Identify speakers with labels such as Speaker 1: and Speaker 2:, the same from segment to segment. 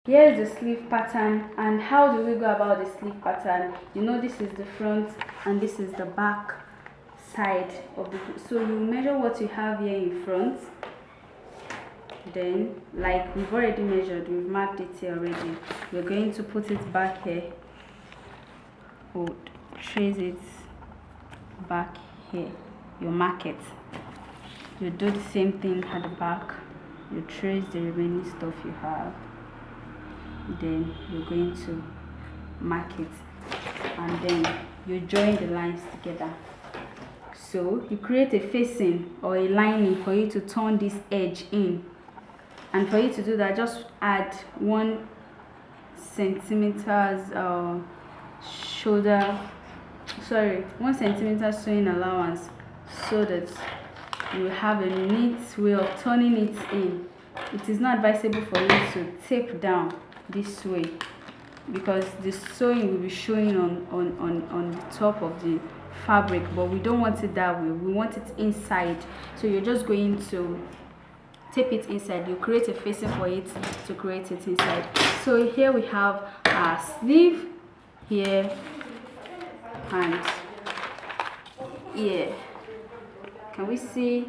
Speaker 1: Here is the sleeve pattern. And how do we go about the sleeve pattern? You know, this is the front and this is the back side of the, so you measure what you have here in front, then like we've already measured, we've marked it here already, we're going to put it back here, or trace it back here. You mark it, you do the same thing at the back, you trace the remaining stuff you have, then you're going to mark it, and then you join the lines together. So you create a facing or a lining for you to turn this edge in, and for you to do that, just add 1 centimeters 1 centimeter sewing allowance, so that you have a neat way of turning it in. It is not advisable for you to tape down this way, because the sewing will be showing on the top of the fabric, but we don't want it that way. We want it inside, so you're just going to tape it inside. You create a facing for it to create it inside. So here we have our sleeve here and here. Can we see?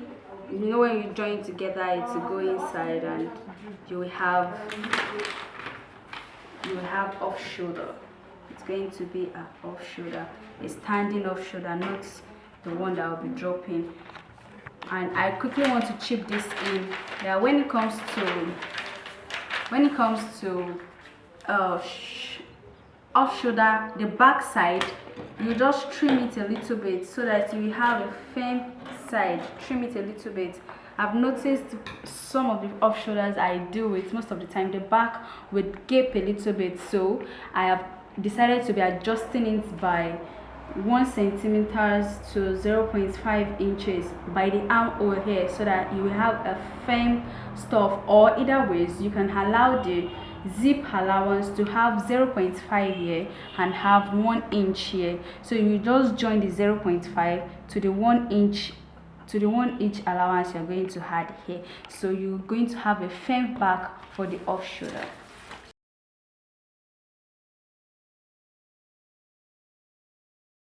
Speaker 1: You know, when you join together, it will go inside, and you will have off shoulder. It's going to be an off shoulder, a standing off shoulder, not the one that will be dropping. And I quickly want to chip this in. That when it comes to off shoulder, the back side, you just trim it a little bit so that you have a firm side. Trim it a little bit. I've noticed some of the off shoulders I do it most of the time, the back would gape a little bit, so I have decided to be adjusting it by 1 centimeter to 0.5 inches by the armhole here, so that you will have a firm stuff. Or either ways, you can allow the zip allowance to have 0.5 here and have 1 inch here. So you just join the 0.5 to the 1 inch allowance you're going to add here. So you're going to have a firm back for the off shoulder.